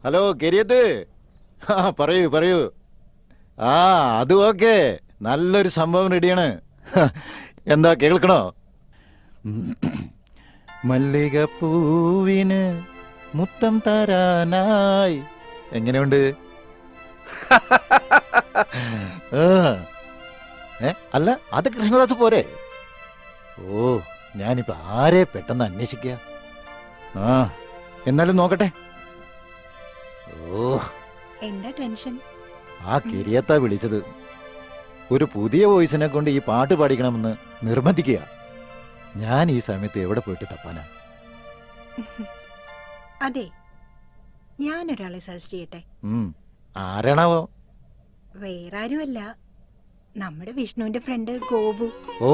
Hello Kariyath. പറയൂ പറയൂ. ആ അത് ഓക്കെ, നല്ലൊരു സംഭവം റെഡിയാണ്. എന്താ കേൾക്കണോ? മല്ലികപ്പൂവിന് മുത്തം തരാനായി. എങ്ങനെയുണ്ട്? അല്ല, അത് കൃഷ്ണദാസ് പോരെ? ഓ, ഞാനിപ്പോ ആരെ പെട്ടെന്ന് അന്വേഷിക്കുക. ആ എന്നാലും നോക്കട്ടെ. ഓ, എന്താ ടെൻഷൻ? ആ കിരിയത്താ വിളിച്ചത്. ഒരു പുതിയ വോയിസിനെ കൊണ്ട് ഈ പാട്ട് പാടിക്കണമെന്ന് നിർബന്ധിക്കുക. ഞാൻ ഈ സമയത്ത് എവിടെ പോയിട്ട് തപ്പാനാ? അതെ, ഞാനൊരാളെ സജസ്റ്റ് ചെയ്യട്ടെ. ആരാണാവോ? വേറെ ആരുമല്ല, നമ്മുടെ വിഷ്ണുവിന്റെ ഫ്രണ്ട് ഗോപു. ഓ,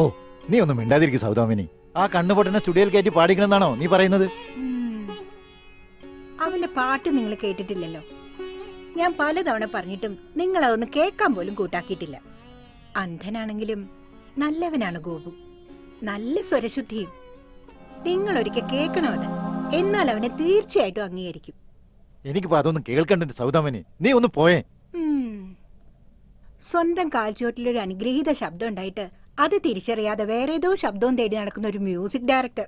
നീ ഒന്നും മിണ്ടാതിരിക്കും സൗദാമിനി. ആ കണ്ണുപൊട്ടനെ സ്റ്റുഡിയോയിൽ കയറ്റി പാടിക്കണമെന്നാണോ നീ പറയുന്നത്? അവന്റെ പാട്ട് നിങ്ങൾ കേട്ടിട്ടില്ലല്ലോ. ഞാൻ പലതവണ പറഞ്ഞിട്ടും നിങ്ങൾ അതൊന്ന് കേൾക്കാൻ പോലും കൂട്ടാക്കിയിട്ടില്ല. അന്ധനാണെങ്കിലും നല്ലവനാണ് ഗോപു, നല്ല സ്വരശുദ്ധിയും. നിങ്ങൾ ഒരിക്കൽ കേൾക്കണം അത്, എന്നാൽ അവനെ തീർച്ചയായിട്ടും അംഗീകരിക്കും. എനിക്കിപ്പോ അതൊന്നും കേൾക്കണ്ട സൗദാമിനി, നീ ഒന്ന് പോയേ. സ്വന്തം കാൽച്ചുവട്ടിലൊരു അനുഗ്രഹീത ശബ്ദം ഉണ്ടായിട്ട് അത് തിരിച്ചറിയാതെ വേറെ ഏതോ ശബ്ദവും തേടി നടക്കുന്ന ഒരു മ്യൂസിക് ഡയറക്ടർ.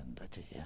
എന്താ ചെയ്യാ?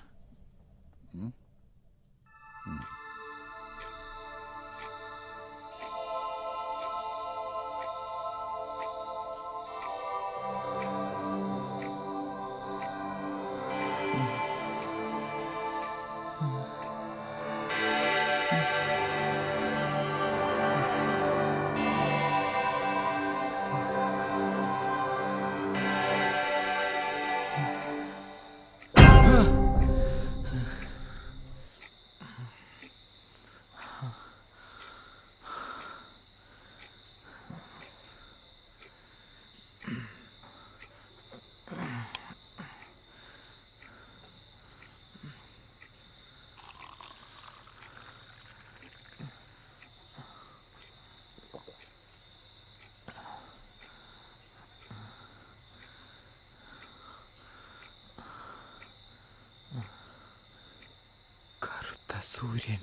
സൂര്യൻ.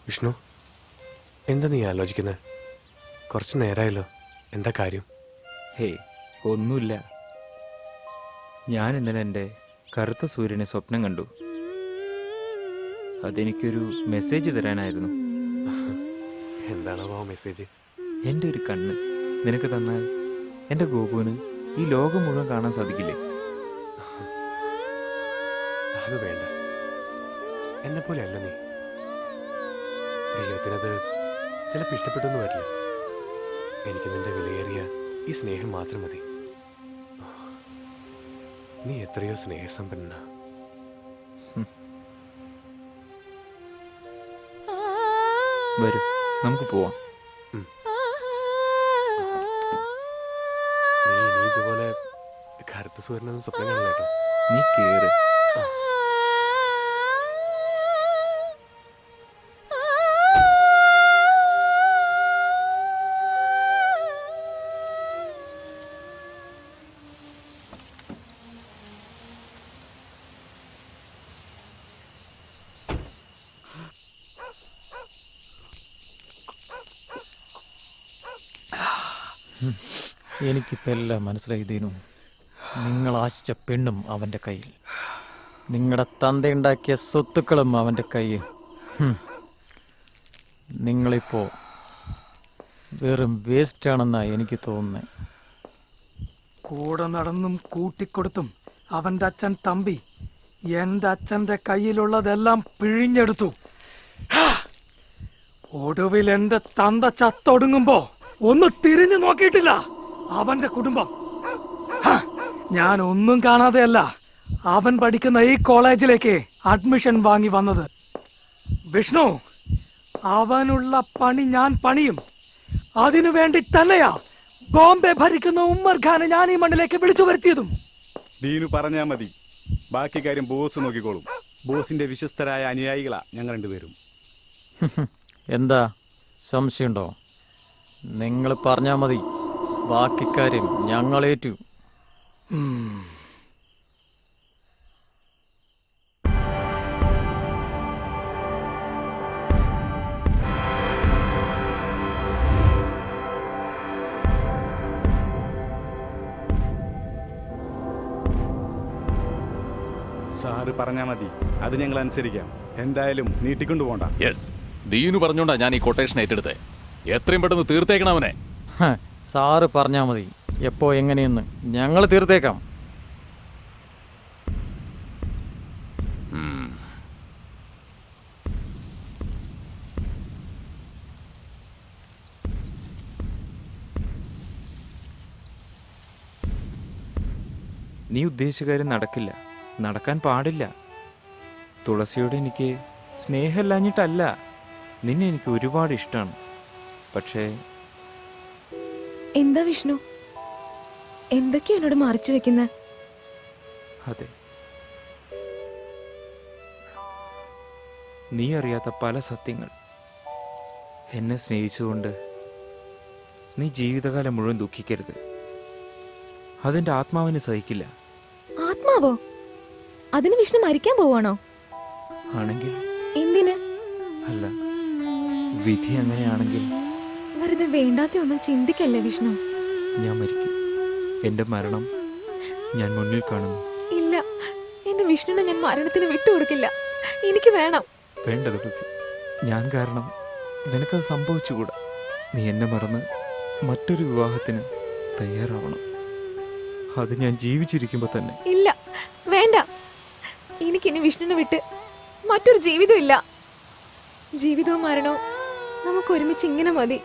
വിഷ്ണു, എന്താ നീ ആലോചിക്കുന്നത്? കുറച്ച് നേരമായല്ലോ, എന്താ കാര്യം? ഹേയ്, ഒന്നുമില്ല. ഞാൻ ഇന്നലെ എൻ്റെ കറുത്ത സൂര്യനെ സ്വപ്നം കണ്ടു. അതെനിക്കൊരു മെസ്സേജ് തരാനായിരുന്നു. എന്താണോ ആ മെസ്സേജ്? എൻ്റെ ഒരു കണ്ണ് നിനക്ക് തന്നാൽ എൻ്റെ ഗോപുവിന് ഈ ലോകം മുഴുവൻ കാണാൻ സാധിക്കില്ലേ? അത് വേണ്ട, എന്നെപ്പോലെ അല്ല നീ. ദൈവത്തിനത് ചിലപ്പോൾ ഇഷ്ടപ്പെട്ടൊന്നും വരില്ല. എനിക്ക് നിന്റെ വിലയേറിയ ഈ സ്നേഹം മാത്രം മതി. നീ എത്രയോ സ്നേഹസമ്പന്ന. വരൂ, നമുക്ക് പോവാം. നീ ഇനി ഇതുപോലെ കറുത്ത സൂര്യനൊന്നും സ്വപ്നം കാണില്ല കേട്ടോ. നീ കേറ്. എനിക്കിപ്പോൾ എല്ലാം മനസ്സിലായി ദീനു. നിങ്ങൾ ആശിച്ച പെണ്ണും അവൻ്റെ കയ്യിൽ, നിങ്ങളുടെ തന്തയുണ്ടാക്കിയ സ്വത്തുക്കളും അവൻ്റെ കയ്യിൽ. നിങ്ങളിപ്പോൾ വെറും വേസ്റ്റാണെന്നാണ് എനിക്ക് തോന്നുന്നത്. കൂടെ നടന്നും കൂട്ടിക്കൊടുത്തും അവൻ്റെ അച്ഛൻ തമ്പി എൻ്റെ അച്ഛൻ്റെ കയ്യിലുള്ളതെല്ലാം പിഴിഞ്ഞെടുത്തു. ഒടുവിൽ എൻ്റെ തന്ത ചത്തൊടുങ്ങുമ്പോ ഒന്ന് തിരിഞ്ഞു നോക്കിയിട്ടില്ല. അവന്റെ കുടുംബം. ഹ, ഞാൻ ഒന്നും കാണാതെയല്ല അവൻ പഠിക്കുന്ന ഈ കോളേജിലേക്ക് അഡ്മിഷൻ വാങ്ങി വന്നത്. വിഷ്ണു, അവനുള്ള പണി ഞാൻ പണിയും. അതിനു വേണ്ടി തന്നെയാ ബോംബെ ഭരിക്കുന്ന ഉമ്മർ ഖാനെ ഞാൻ ഈ മണ്ണിലേക്ക് വിളിച്ചു വരുത്തിയതും. ദീനു പറഞ്ഞാ മതി, ബാക്കി കാര്യം ബോസ് നോക്കിക്കോളും. ബോസിന്റെ വിശ്വസ്തരായ അനുയായികളാ ഞങ്ങൾ രണ്ടുപേരും. എന്താ സംശയമുണ്ടോ? നിങ്ങൾ പറഞ്ഞാൽ മതി, ബാക്കി കാര്യം ഞങ്ങളേറ്റു. സാറ് പറഞ്ഞാ മതി, അത് ഞങ്ങൾ അനുസരിക്കാം. എന്തായാലും നീട്ടിക്കൊണ്ടു പോണ്ട. യെസ്, ദീനു പറഞ്ഞോണ്ടാ ഞാൻ ഈ കൊട്ടേഷൻ ഏറ്റെടുത്തേ. എത്രയും പെട്ടെന്ന് തീർത്തേക്കണം അവനെ. സാറ് പറഞ്ഞാൽ മതി, എപ്പോ എങ്ങനെയെന്ന് ഞങ്ങൾ തീർത്തേക്കാം. നീ ഉദ്ദേശിച്ച കാര്യം നടക്കില്ല, നടക്കാൻ പാടില്ല. തുളസിയോട് എനിക്ക് സ്നേഹമില്ലാഞ്ഞിട്ടല്ല, നിന്നെ എനിക്ക് ഒരുപാട് ഇഷ്ടമാണ്. പക്ഷേ എന്താ വിഷ്ണു, എന്തൊക്കെയാ എന്നോട് മറച്ചു വെക്കുന്നത്? അതെ, നീ അറിയാത്ത പല സത്യങ്ങൾ. എന്നെ സ്നേഹിച്ചുകൊണ്ട് നീ ജീവിതകാലം മുഴുവൻ ദുഃഖിക്കരുത്. അതിൻ്റെ ആത്മാവിന് സഹിക്കില്ല. ആത്മാവോ? അതിന് വിഷ്ണു മരിക്കാൻ പോവാണോ? ആണെങ്കിൽ എന്തിന്? അല്ല, വിധി അങ്ങനെയാണെങ്കിൽ വെറുതെ വേണ്ടാത്ത ഒന്നും ചിന്തിക്കല്ലേ വിഷ്ണു. ഞാൻ മരിക്കും. എൻ്റെ മരണം ഞാൻ മുന്നിൽ കാണുന്നു. ഇല്ല, എന്റെ വിഷ്ണുവിനെ ഞാൻ മരണത്തിന് വിട്ടുകൊടുക്കില്ല. എനിക്ക് വേണം. വേണ്ട തുളസി, ഞാൻ കാരണം നിനക്കത് സംഭവിച്ചുകൂടാ. നീ എന്നെ മറന്ന് മറ്റൊരു വിവാഹത്തിന് തയ്യാറാവണം. അത് ഞാൻ ജീവിച്ചിരിക്കുമ്പോൾ തന്നെ. ഇല്ല, വേണ്ട. എനിക്കിനി വിഷ്ണുവിനെ വിട്ട് മറ്റൊരു ജീവിതം ഇല്ല. ജീവിതവും മരണവും നമുക്ക് ഒരുമിച്ച് ഇങ്ങനെ മതി.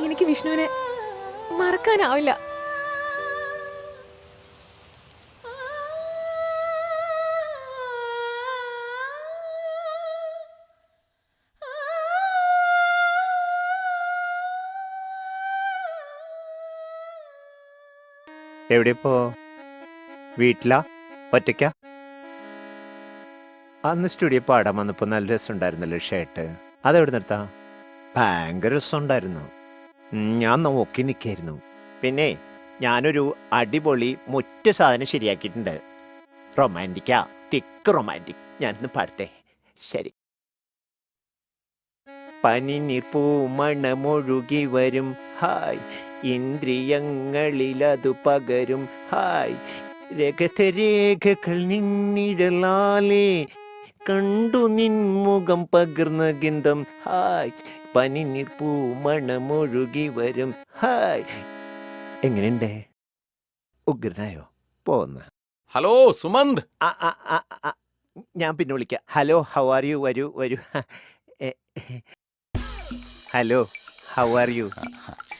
എനിക്ക് വിഷ്ണുവിനെ മറക്കാനാവില്ല. എവിടെ ഇപ്പോ? വീട്ടിലാ? ഒറ്റയ്ക്കാ? അന്ന് സ്റ്റുഡിയോ പാടാൻ വന്നപ്പോൾ നല്ല രസമുണ്ടായിരുന്നല്ലോ ഷർട്ട്. അതെവിടെ നിർത്താം? ഭയങ്കര രസമുണ്ടായിരുന്നു. ഞാൻ നോക്കി നിൽക്കായിരുന്നു. പിന്നെ ഞാനൊരു അടിപൊളി മുറ്റ സാധനം ശരിയാക്കിയിട്ടുണ്ട്. റൊമാൻറ്റിക്കാ, തിക്ക് റൊമാൻറ്റിക്. ഞാനിന്ന് പാടട്ടെ. ശരി. പനിനീർപ്പൂ മണമൊഴുകി വരും, ഹായ് ഇന്ദ്രിയങ്ങളിലതു പകരും, ഹായ് രഗതരേഖകൾ നിന്നിഴലാലേ കണ്ടു നിൻമുഖം പകർന്ന ഗന്ധം, ഹായ് പനിനീർപ്പൂ മണമൊഴുകി വരും, ഹായ്. എങ്ങനെയുണ്ടേ? ഉഗ്രനായോ? പോന്ന്. ഹലോ സുമന്ത്. ഞാൻ പിന്നെ വിളിക്കാം. Hello, how are you? വരൂ വരൂ. Hello, how are you?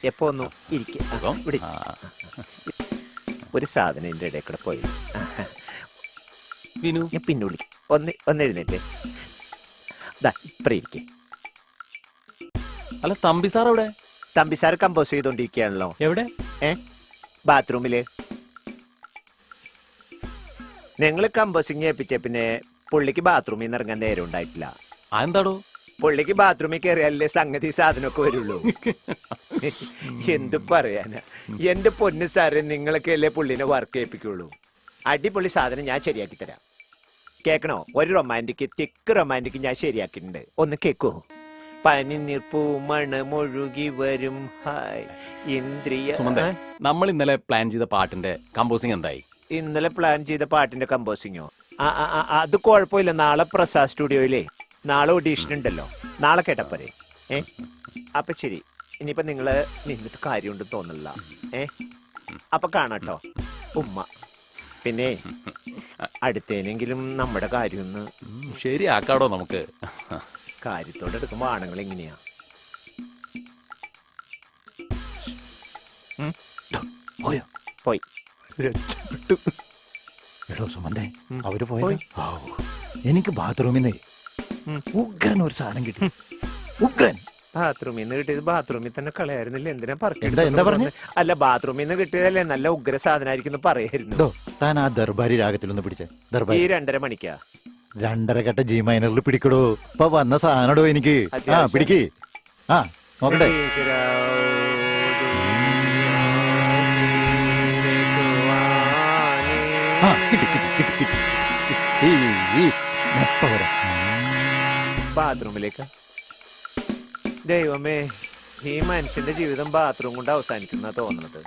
എപ്പോ ഒന്നു ഇരിക്കാം. ഒരു സാധനം എൻ്റെ ഇടയിൽ കൂടെ പോയി. ഞാൻ പിന്നെ വിളിക്കാം. ഒന്ന് എഴുന്നേറ്റ്. ഇപ്പറ ഇരിക്കേ. അല്ല, തമ്പി സാർ എവിടെ? തമ്പി സാർ കമ്പോസ് ചെയ്തോണ്ടിരിക്കുകയാണല്ലോ. എവിടെ? ബാത്റൂമില്. ഞങ്ങള് കമ്പോസിങ് ഏൽപ്പിച്ച പിന്നെ പുള്ളിക്ക് ബാത്റൂമിൽ നിന്ന് ഇറങ്ങാൻ നേരം ഉണ്ടായിട്ടില്ല. എന്താടോ? പുള്ളിക്ക് ബാത്റൂമിൽ കയറിയാലേ സംഗതി സാധനമൊക്കെ വരുള്ളൂ. എന്ത് പറയാനാ എന്റെ പൊന്ന് സാറേ, നിങ്ങളൊക്കെ അല്ലേ പുള്ളിനെ വർക്ക് ചെയ്യിപ്പിക്കുള്ളൂ. അടിപൊളി സാധനം ഞാൻ ശരിയാക്കി തരാം. കേക്കണോ? ഒരു റൊമാൻറ്റിക്, തിക്ക് റൊമാൻറ്റിക് ഞാൻ ശരിയാക്കിയിട്ടുണ്ട്. ഒന്ന് കേക്കോ? പനിനീർപ്പൂ മണമൊഴുകി വരും, ഹായ് ഇന്ദ്രിയ. നമ്മൾ ഇന്നലെ പ്ലാൻ ചെയ്ത പാട്ടിന്റെ കമ്പോസിംഗ് എന്തായി? ഇന്നലെ പ്ലാൻ ചെയ്ത പാട്ടിന്റെ കമ്പോസിങ്ങോ? അത് കുഴപ്പമില്ല. നാളെ പ്രസാദ് സ്റ്റുഡിയോയിലേ നാളെ ഓഡീഷൻ ഉണ്ടല്ലോ. നാളെ കേട്ടപ്പോരെ? അപ്പൊ ശരി. ഇനിയിപ്പൊ നിങ്ങള് നിന്നിട്ട് കാര്യമുണ്ടെന്ന് തോന്നില്ല. അപ്പൊ കാണാട്ടോ ഉമ്മ. പിന്നെ അടുത്തേനെങ്കിലും നമ്മുടെ കാര്യമൊന്ന് ശരിയാക്കാടോ നമുക്ക്. കാര്യത്തോടെ എടുക്കുമ്പോ ആണുങ്ങൾ എങ്ങനെയാ? പോയി. രക്ഷപ്പെട്ടു. എടോ സുമന്തേ, ഉം. അവര് പോയി. പോയി. എനിക്ക് ബാത്റൂമിൽ നിന്ന് ഉം. ഉഗ്രൻ ഒരു സാധനം കിട്ടി. ഉഗ്രൻ. ബാത്റൂമിൽ നിന്ന് കിട്ടിയത് ബാത്റൂമിൽ തന്നെ കളയായിരുന്നില്ല. എന്തിനാ എന്താ പറഞ്ഞേ? അല്ല, ബാത്റൂമിൽ നിന്ന് കിട്ടിയതല്ലേ നല്ല ഉഗ്ര സാധനമായിരിക്കും പറയായിരുന്നു. എടോ, താൻ ആ ദർബാരി രാഗത്തിലൊന്ന് പിടിച്ചേ. ഈ ദർബാരി 2:30 മണിക്കാ 2.5 കെട്ട ജി മൈനറിൽ പിടിക്കടോ. ഇപ്പൊ വന്ന സാധനടോ എനിക്ക്. ആ അത്യാവശ്യം. പിടിക്ക്. ആ നോക്കട്ടെ. ആ കിട്ടി കിട്ടി കിട്ടി കിട്ടി. എപ്പ വരാം? ബാത്റൂമിലേക്ക്. ദൈവമേ, ഈ മനുഷ്യന്റെ ജീവിതം ബാത്റൂം കൊണ്ട് അവസാനിക്കുന്ന തോന്നുന്നത്.